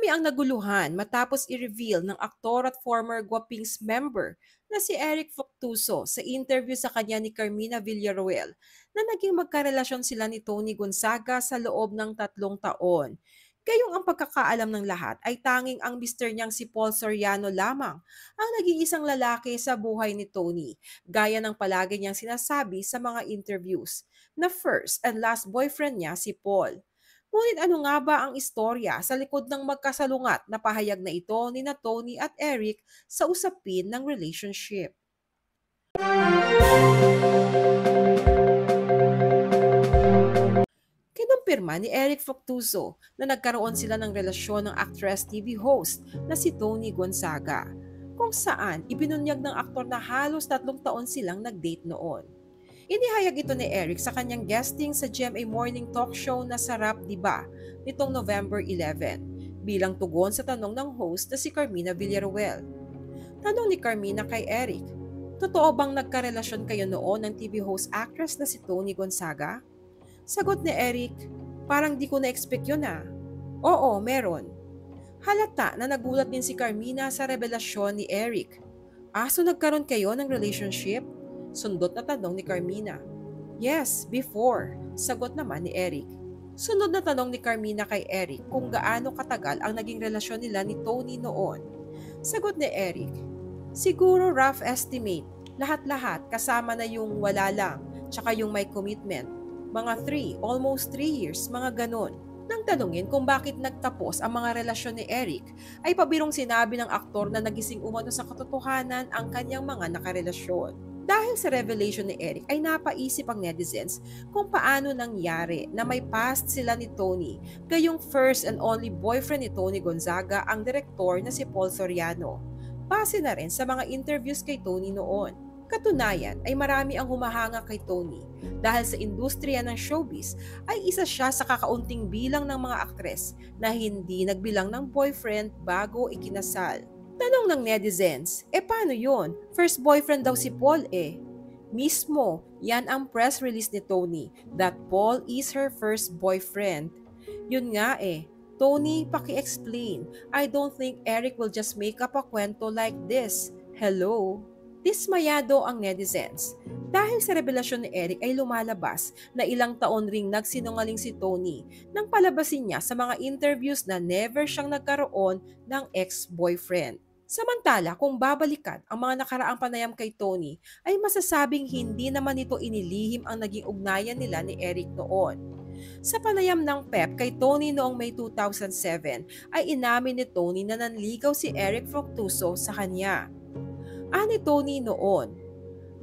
Marami ang naguluhan matapos i-reveal ng aktor at former Guapings member na si Eric Fructuso sa interview sa kanya ni Carmina Villaruel na naging magkarelasyon sila ni Tony Gonzaga sa loob ng 3 taon. Gayong ang pagkakaalam ng lahat ay tanging ang mister niyang si Paul Soriano lamang ang nag-iisang lalaki sa buhay ni Tony, gaya ng palagi niyang sinasabi sa mga interviews, na first and last boyfriend niya si Paul. Ngunit ano nga ba ang istorya sa likod ng magkasalungat na pahayag na ito ni na Tony at Eric sa usapin ng relationship? Kinumpirma ni Eric Fructuso na nagkaroon sila ng relasyon ng actress TV host na si Tony Gonzaga, kung saan ibinunyag ng aktor na halos 3 taon silang nag-date noon. Inihayag ito ni Eric sa kanyang guesting sa GMA Morning Talk Show na Sarap Diba nitong November 11 bilang tugon sa tanong ng host na si Carmina Villaruel. Tanong ni Carmina kay Eric, totoo bang nagkarelasyon kayo noon ng TV host actress na si Tony Gonzaga? Sagot ni Eric, parang di ko na-expect yun ah. Oo, meron. Halata na nagulat din si Carmina sa revelasyon ni Eric. So nagkaroon kayo ng relationship? Sundot na tanong ni Carmina. Yes, before. Sagot naman ni Eric. Sunod na tanong ni Carmina kay Eric kung gaano katagal ang naging relasyon nila ni Tony noon. Sagot ni Eric, siguro rough estimate. Lahat-lahat kasama na yung wala lang, tsaka yung may commitment. Mga 3, almost 3 years, mga ganon. Nang tanungin kung bakit nagtapos ang mga relasyon ni Eric, ay pabirong sinabi ng aktor na nagising umano sa katotohanan ang kanyang mga nakarelasyon. Dahil sa revelation ni Eric ay napaisip ang netizens kung paano nangyari na may past sila ni Tony, gayong first and only boyfriend ni Tony Gonzaga ang direktor na si Paul Soriano. Base na rin sa mga interviews kay Tony noon. Katunayan ay marami ang humahanga kay Tony dahil sa industriya ng showbiz ay isa siya sa kakaunting bilang ng mga aktres na hindi nagbilang ng boyfriend bago ikinasal. Tanong ng netizens, paano yun? First boyfriend daw si Paul eh. Mismo, yan ang press release ni Tony that Paul is her first boyfriend. Yun nga Tony, paki-explain. I don't think Eric will just make up a kwento like this. Hello? Dismayado ang netizens. Dahil sa revelasyon ni Eric ay lumalabas na ilang taon ring nagsinungaling si Tony nang palabasin niya sa mga interviews na never siyang nagkaroon ng ex-boyfriend. Samantala, kung babalikan ang mga nakaraang panayam kay Tony, ay masasabing hindi naman ito inilihim ang naging ugnayan nila ni Eric noon. Sa panayam ng PEP kay Tony noong May 2007, ay inamin ni Tony na nanligaw si Eric Fructuso sa kanya. Ani Tony noon,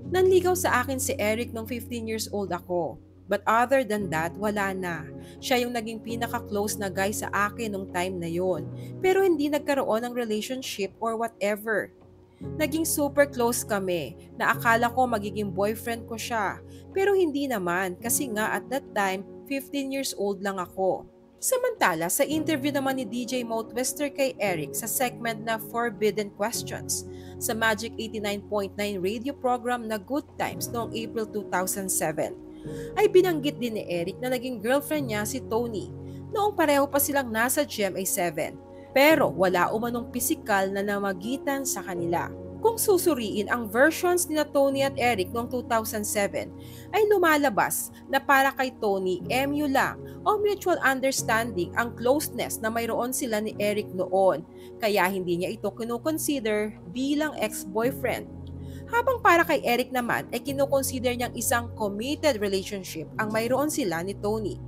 nanligaw sa akin si Eric nung 15 years old ako. But other than that, wala na. Siya yung naging pinaka-close na guy sa akin nung time na yon. Pero hindi nagkaroon ng relationship or whatever. Naging super close kami na akala ko magiging boyfriend ko siya. Pero hindi naman kasi nga at that time, 15 years old lang ako. Samantala, sa interview naman ni DJ Mo Twister kay Eric sa segment na Forbidden Questions sa Magic 89.9 radio program na Good Times noong April 2007, ay binanggit din ni Eric na naging girlfriend niya si Tony noong pareho pa silang nasa GMA7 pero wala umanong pisikal na namagitan sa kanila. Kung susuriin ang versions ni Tony at Eric noong 2007 ay lumalabas na para kay Tony MU lang o mutual understanding ang closeness na mayroon sila ni Eric noon kaya hindi niya ito kinukonsider bilang ex-boyfriend. Habang para kay Eric naman ay kinukonsider niyang isang committed relationship ang mayroon sila ni Tony.